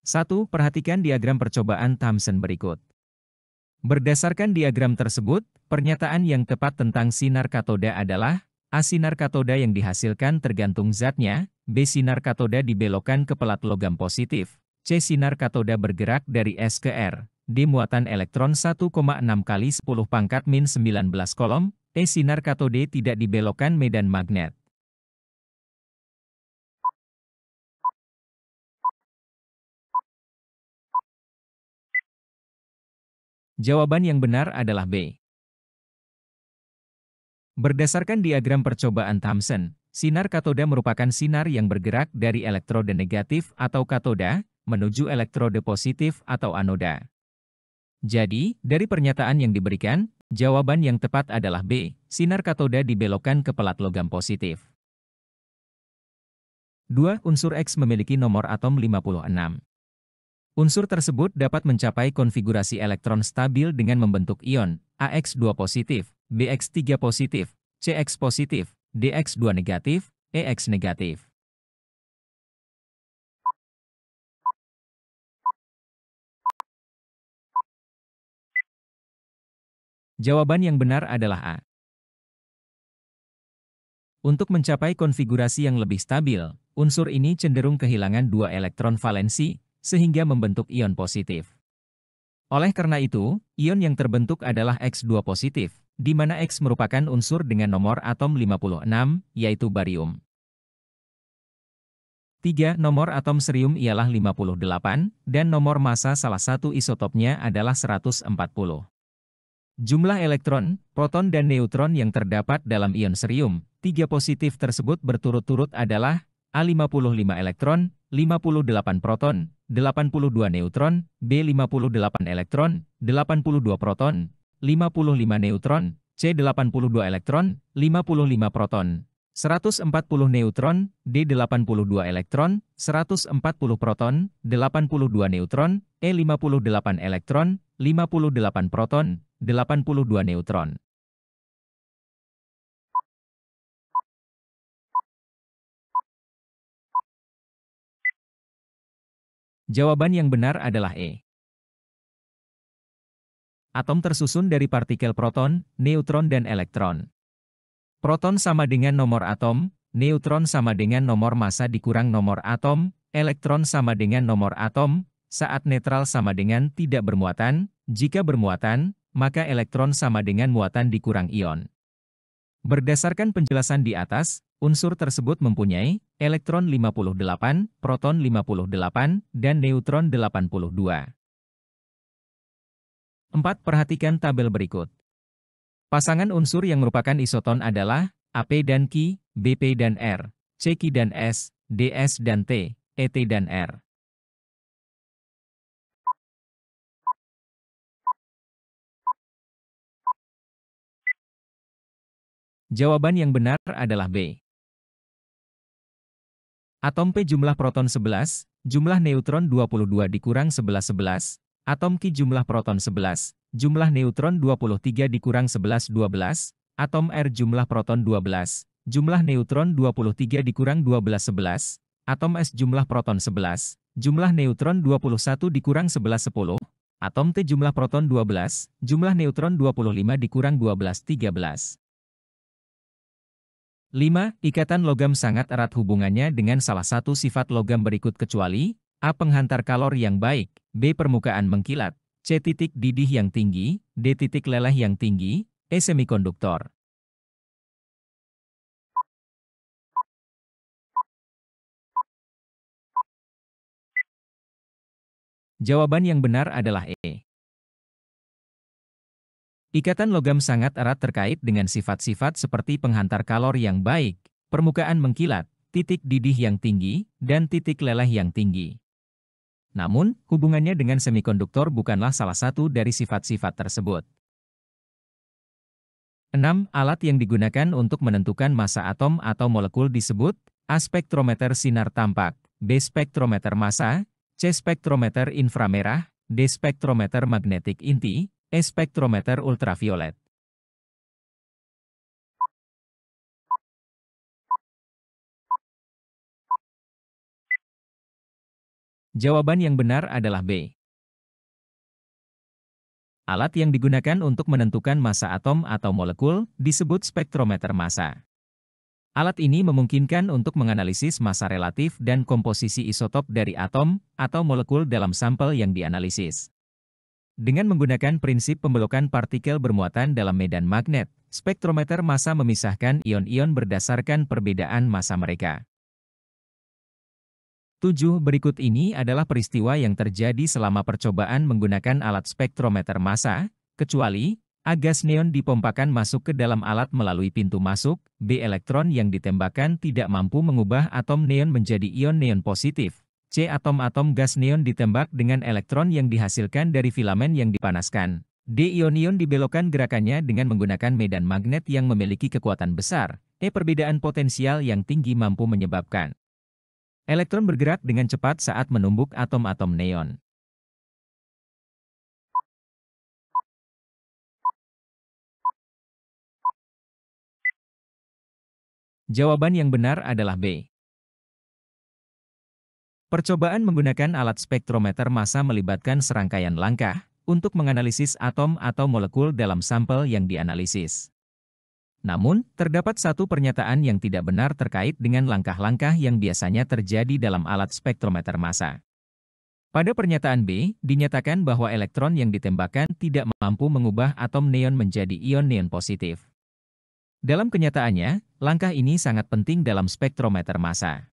1. Perhatikan diagram percobaan Thomson berikut. Berdasarkan diagram tersebut, pernyataan yang tepat tentang sinar katoda adalah A. Sinar katoda yang dihasilkan tergantung zatnya, B. Sinar katoda dibelokkan ke pelat logam positif, C. Sinar katoda bergerak dari S ke R, D. Muatan elektron 1,6 kali 10 pangkat min 19 kolom, E. Sinar katode tidak dibelokkan medan magnet. Jawaban yang benar adalah B. Berdasarkan diagram percobaan Thomson, sinar katoda merupakan sinar yang bergerak dari elektrode negatif atau katoda menuju elektrode positif atau anoda. Jadi, dari pernyataan yang diberikan, jawaban yang tepat adalah B. Sinar katoda dibelokkan ke pelat logam positif. 2. Unsur X memiliki nomor atom 56. Unsur tersebut dapat mencapai konfigurasi elektron stabil dengan membentuk ion AX2 positif, BX3 positif, CX positif, DX2 negatif, EX negatif. Jawaban yang benar adalah A. Untuk mencapai konfigurasi yang lebih stabil, unsur ini cenderung kehilangan 2 elektron valensi, sehingga membentuk ion positif. Oleh karena itu, ion yang terbentuk adalah X2 positif, di mana X merupakan unsur dengan nomor atom 56, yaitu barium. 3. Nomor atom serium ialah 58, dan nomor massa salah satu isotopnya adalah 140. Jumlah elektron, proton dan neutron yang terdapat dalam ion serium, 3 positif tersebut berturut-turut adalah A55 elektron, 58 proton, 82 neutron, B58 elektron, 82 proton, 55 neutron, C82 elektron, 55 proton, 140 neutron, D82 elektron, 140 proton, 82 neutron, E58 elektron, 58 proton, 82 neutron. Jawaban yang benar adalah E. Atom tersusun dari partikel proton, neutron dan elektron. Proton sama dengan nomor atom, neutron sama dengan nomor massa dikurang nomor atom, elektron sama dengan nomor atom, saat netral sama dengan tidak bermuatan, jika bermuatan, maka elektron sama dengan muatan dikurang ion. Berdasarkan penjelasan di atas, unsur tersebut mempunyai elektron 58, proton 58, dan neutron 82. 4. Perhatikan tabel berikut. Pasangan unsur yang merupakan isoton adalah AP dan Ki, BP dan R, CQ dan S, DS dan T, ET dan R. Jawaban yang benar adalah B. Atom P jumlah proton 11, jumlah neutron 22 dikurang 11 11, atom Ki jumlah proton 11, jumlah neutron 23 dikurang 11 12, atom R jumlah proton 12, jumlah neutron 23 dikurang 12 11, atom S jumlah proton 11, jumlah neutron 21 dikurang 11 10, atom T jumlah proton 12, jumlah neutron 25 dikurang 12 13. 5. Ikatan logam sangat erat hubungannya dengan salah satu sifat logam berikut kecuali A. Penghantar kalor yang baik, B. Permukaan mengkilat, C. Titik didih yang tinggi, D. Titik leleh yang tinggi, E. Semikonduktor. Jawaban yang benar adalah E. Ikatan logam sangat erat terkait dengan sifat-sifat seperti penghantar kalor yang baik, permukaan mengkilat, titik didih yang tinggi, dan titik leleh yang tinggi. Namun, hubungannya dengan semikonduktor bukanlah salah satu dari sifat-sifat tersebut. 6. Alat yang digunakan untuk menentukan massa atom atau molekul disebut A. Spektrometer sinar tampak, B. Spektrometer massa, C. Spektrometer inframerah, D. Spektrometer magnetik inti, E. Spektrometer ultraviolet. Jawaban yang benar adalah B. Alat yang digunakan untuk menentukan massa atom atau molekul disebut spektrometer massa. Alat ini memungkinkan untuk menganalisis massa relatif dan komposisi isotop dari atom atau molekul dalam sampel yang dianalisis. Dengan menggunakan prinsip pembelokan partikel bermuatan dalam medan magnet, spektrometer massa memisahkan ion-ion berdasarkan perbedaan massa mereka. 7. Berikut ini adalah peristiwa yang terjadi selama percobaan menggunakan alat spektrometer massa, kecuali A. Gas neon dipompakan masuk ke dalam alat melalui pintu masuk, B. Elektron yang ditembakkan tidak mampu mengubah atom neon menjadi ion neon positif, C. Atom-atom gas neon ditembak dengan elektron yang dihasilkan dari filamen yang dipanaskan, D. Ion-ion dibelokkan gerakannya dengan menggunakan medan magnet yang memiliki kekuatan besar, E. Perbedaan potensial yang tinggi mampu menyebabkan elektron bergerak dengan cepat saat menumbuk atom-atom neon. Jawaban yang benar adalah B. Percobaan menggunakan alat spektrometer massa melibatkan serangkaian langkah untuk menganalisis atom atau molekul dalam sampel yang dianalisis. Namun, terdapat satu pernyataan yang tidak benar terkait dengan langkah-langkah yang biasanya terjadi dalam alat spektrometer massa. Pada pernyataan B, dinyatakan bahwa elektron yang ditembakkan tidak mampu mengubah atom neon menjadi ion neon positif. Dalam kenyataannya, langkah ini sangat penting dalam spektrometer massa.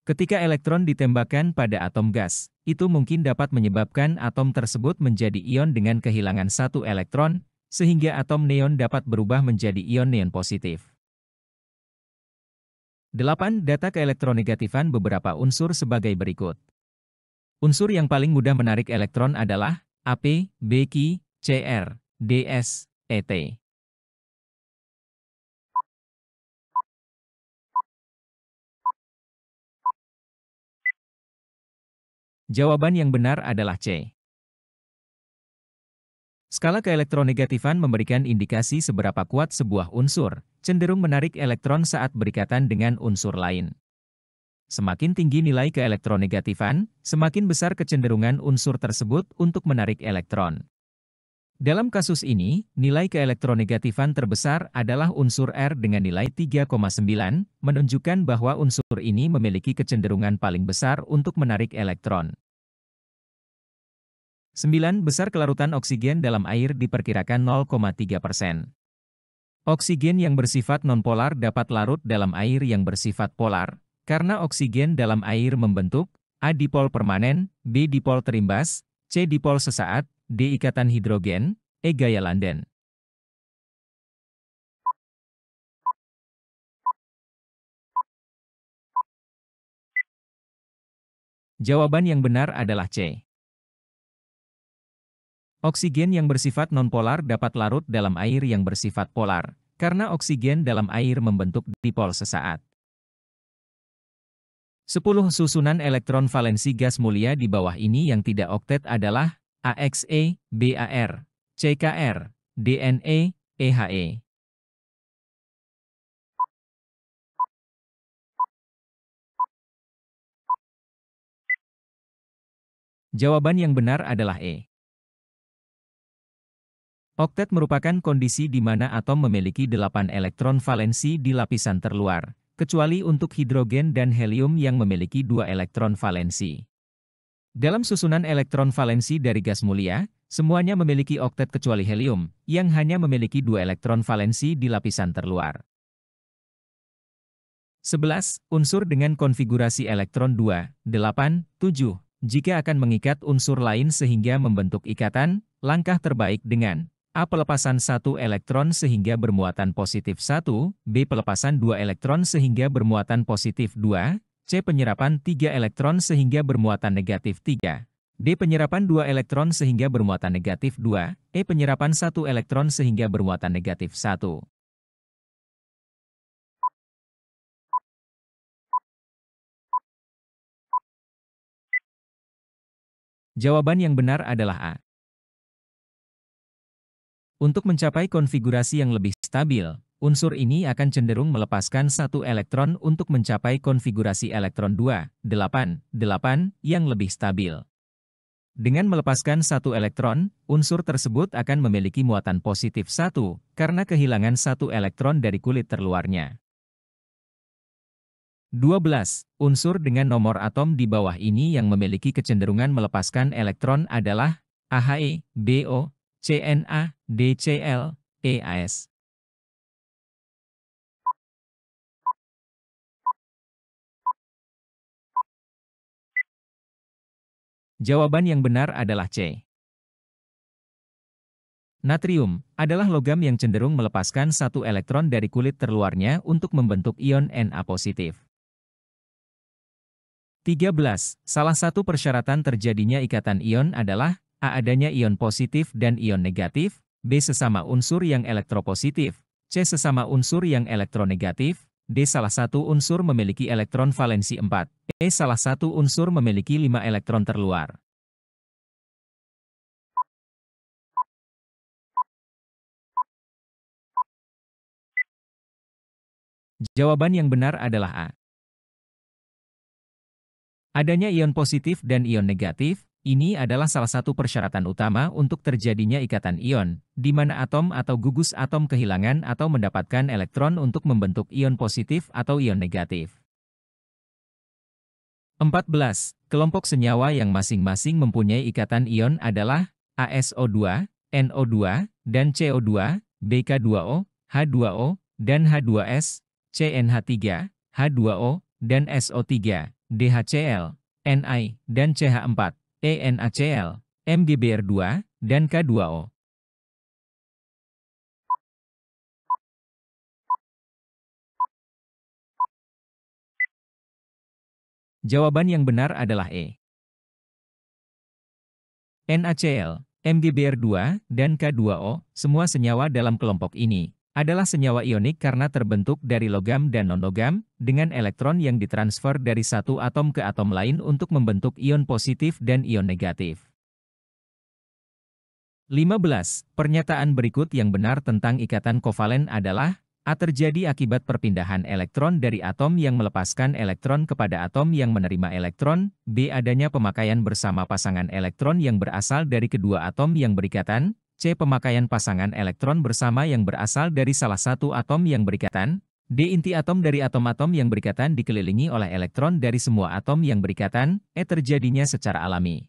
Ketika elektron ditembakkan pada atom gas, itu mungkin dapat menyebabkan atom tersebut menjadi ion dengan kehilangan satu elektron, sehingga atom neon dapat berubah menjadi ion neon positif. 8. Data keelektronegatifan beberapa unsur sebagai berikut. Unsur yang paling mudah menarik elektron adalah Ap, Bq, Cr, Ds, Et. Jawaban yang benar adalah C. Skala keelektronegatifan memberikan indikasi seberapa kuat sebuah unsur cenderung menarik elektron saat berikatan dengan unsur lain. Semakin tinggi nilai keelektronegatifan, semakin besar kecenderungan unsur tersebut untuk menarik elektron. Dalam kasus ini, nilai keelektronegatifan terbesar adalah unsur R dengan nilai 3,9, menunjukkan bahwa unsur ini memiliki kecenderungan paling besar untuk menarik elektron. 9. Besar kelarutan oksigen dalam air diperkirakan 0,3%. Oksigen yang bersifat nonpolar dapat larut dalam air yang bersifat polar, karena oksigen dalam air membentuk A. Dipol permanen, B. Dipol terimbas, C. Dipol sesaat, D. Ikatan hidrogen, E. Gaya Landen. Jawaban yang benar adalah C. Oksigen yang bersifat nonpolar dapat larut dalam air yang bersifat polar, karena oksigen dalam air membentuk dipol sesaat. 10. Susunan elektron valensi gas mulia di bawah ini yang tidak oktet adalah AXE, BAR, CKR, DNE, EHE. Jawaban yang benar adalah E. Oktet merupakan kondisi di mana atom memiliki 8 elektron valensi di lapisan terluar, kecuali untuk hidrogen dan helium yang memiliki 2 elektron valensi. Dalam susunan elektron valensi dari gas mulia, semuanya memiliki oktet kecuali helium, yang hanya memiliki 2 elektron valensi di lapisan terluar. 11. Unsur dengan konfigurasi elektron 2, 8, 7. Jika akan mengikat unsur lain sehingga membentuk ikatan, langkah terbaik dengan A. Pelepasan 1 elektron sehingga bermuatan positif 1, B. Pelepasan 2 elektron sehingga bermuatan positif 2, C. Penyerapan 3 elektron sehingga bermuatan negatif 3, D. Penyerapan 2 elektron sehingga bermuatan negatif 2, E. Penyerapan 1 elektron sehingga bermuatan negatif 1. Jawaban yang benar adalah A. Untuk mencapai konfigurasi yang lebih stabil, unsur ini akan cenderung melepaskan satu elektron untuk mencapai konfigurasi elektron 2, 8, 8 yang lebih stabil. Dengan melepaskan satu elektron, unsur tersebut akan memiliki muatan positif 1, karena kehilangan satu elektron dari kulit terluarnya. 12. Unsur dengan nomor atom di bawah ini yang memiliki kecenderungan melepaskan elektron adalah AHE, BO, CNA, DCl, EAS. Jawaban yang benar adalah C. Natrium adalah logam yang cenderung melepaskan satu elektron dari kulit terluarnya untuk membentuk ion Na positif. 13. Salah satu persyaratan terjadinya ikatan ion adalah A. Adanya ion positif dan ion negatif, B. Sesama unsur yang elektropositif, C. Sesama unsur yang elektronegatif, D. Salah satu unsur memiliki elektron valensi 4, E. Salah satu unsur memiliki 5 elektron terluar. Jawaban yang benar adalah A. Adanya ion positif dan ion negatif, ini adalah salah satu persyaratan utama untuk terjadinya ikatan ion, di mana atom atau gugus atom kehilangan atau mendapatkan elektron untuk membentuk ion positif atau ion negatif. 14. Kelompok senyawa yang masing-masing mempunyai ikatan ion adalah ASO2, NO2, dan CO2, BK2O, H2O, dan H2S, CnH3, H2O, dan SO3, DHCl, Ni, dan CH4, EnACl, MgBr2, dan K2O. Jawaban yang benar adalah E. NaCl, MgBr2, dan K2O, semua senyawa dalam kelompok ini, adalah senyawa ionik karena terbentuk dari logam dan non-logam, dengan elektron yang ditransfer dari satu atom ke atom lain untuk membentuk ion positif dan ion negatif. 15. Pernyataan berikut yang benar tentang ikatan kovalen adalah A. Terjadi akibat perpindahan elektron dari atom yang melepaskan elektron kepada atom yang menerima elektron, B. Adanya pemakaian bersama pasangan elektron yang berasal dari kedua atom yang berikatan, C. Pemakaian pasangan elektron bersama yang berasal dari salah satu atom yang berikatan, D. Inti atom dari atom-atom yang berikatan dikelilingi oleh elektron dari semua atom yang berikatan, E. Terjadinya secara alami.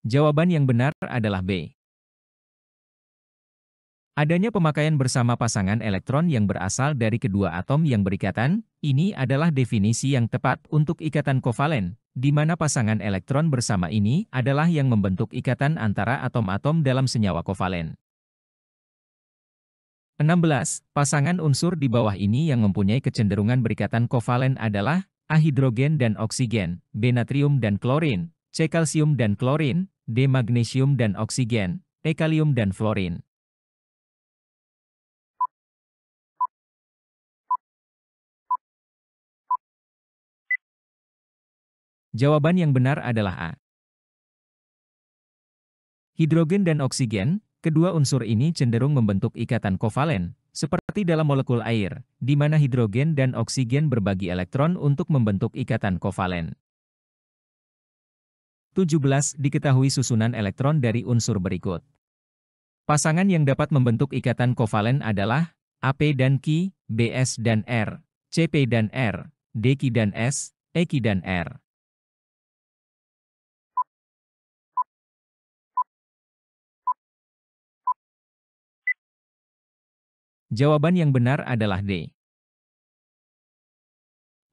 Jawaban yang benar adalah B. Adanya pemakaian bersama pasangan elektron yang berasal dari kedua atom yang berikatan, ini adalah definisi yang tepat untuk ikatan kovalen, di mana pasangan elektron bersama ini adalah yang membentuk ikatan antara atom-atom dalam senyawa kovalen. 16. Pasangan unsur di bawah ini yang mempunyai kecenderungan berikatan kovalen adalah A. Hidrogen dan oksigen, B. Natrium dan klorin, C. Kalsium dan klorin, D. Magnesium dan oksigen, E. Kalium dan fluorin. Jawaban yang benar adalah A. Hidrogen dan oksigen, kedua unsur ini cenderung membentuk ikatan kovalen, seperti dalam molekul air, di mana hidrogen dan oksigen berbagi elektron untuk membentuk ikatan kovalen. 17. Diketahui susunan elektron dari unsur berikut. Pasangan yang dapat membentuk ikatan kovalen adalah AP dan Ki, BS dan R, CP dan R, DQ dan S, EQ dan R. Jawaban yang benar adalah D.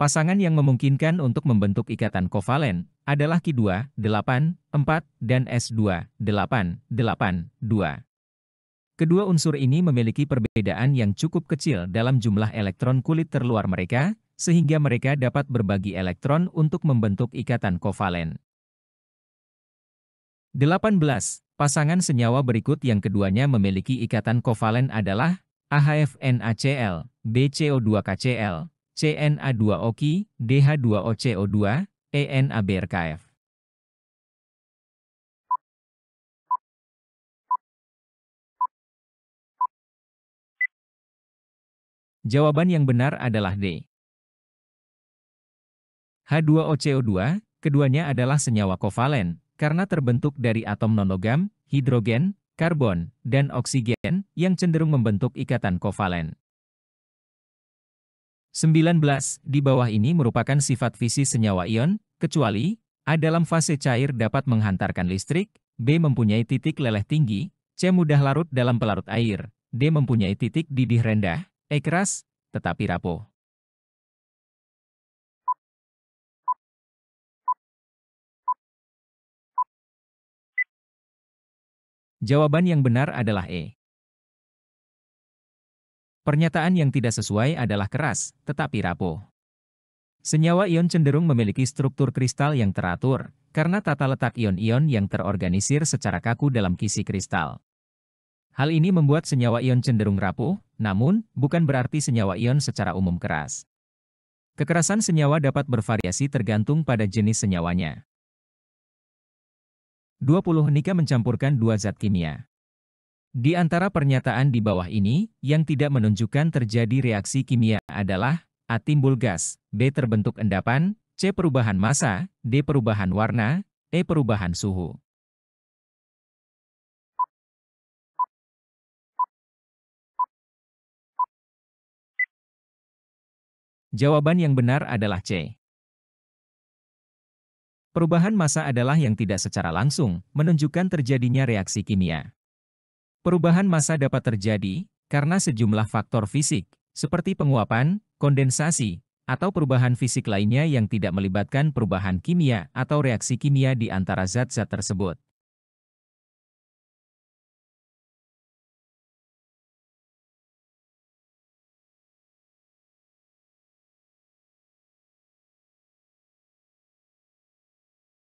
Pasangan yang memungkinkan untuk membentuk ikatan kovalen adalah Ki2, 8, 4, dan S2, 8, 8, 2. Kedua unsur ini memiliki perbedaan yang cukup kecil dalam jumlah elektron kulit terluar mereka, sehingga mereka dapat berbagi elektron untuk membentuk ikatan kovalen. 18. Pasangan senyawa berikut yang keduanya memiliki ikatan kovalen adalah AHF-NaCl, BCO2KCl, CNA2OKI, DH2OCO2, ENABRKF. Jawaban yang benar adalah D. H2OCO2, keduanya adalah senyawa kovalen, karena terbentuk dari atom nonlogam, hidrogen, karbon, dan oksigen, yang cenderung membentuk ikatan kovalen. 19. Di bawah ini merupakan sifat fisik senyawa ion, kecuali A dalam fase cair dapat menghantarkan listrik, B mempunyai titik leleh tinggi, C mudah larut dalam pelarut air, D mempunyai titik didih rendah, E keras, tetapi rapuh. Jawaban yang benar adalah E. Pernyataan yang tidak sesuai adalah keras, tetapi rapuh. Senyawa ion cenderung memiliki struktur kristal yang teratur, karena tata letak ion-ion yang terorganisir secara kaku dalam kisi kristal. Hal ini membuat senyawa ion cenderung rapuh, namun, bukan berarti senyawa ion secara umum keras. Kekerasan senyawa dapat bervariasi tergantung pada jenis senyawanya. 20. Nika mencampurkan dua zat kimia. Di antara pernyataan di bawah ini, yang tidak menunjukkan terjadi reaksi kimia adalah A. Timbul gas, B. Terbentuk endapan, C. Perubahan massa, D. Perubahan warna, E. Perubahan suhu. Jawaban yang benar adalah C. Perubahan massa adalah yang tidak secara langsung menunjukkan terjadinya reaksi kimia. Perubahan massa dapat terjadi karena sejumlah faktor fisik, seperti penguapan, kondensasi, atau perubahan fisik lainnya yang tidak melibatkan perubahan kimia atau reaksi kimia di antara zat-zat tersebut.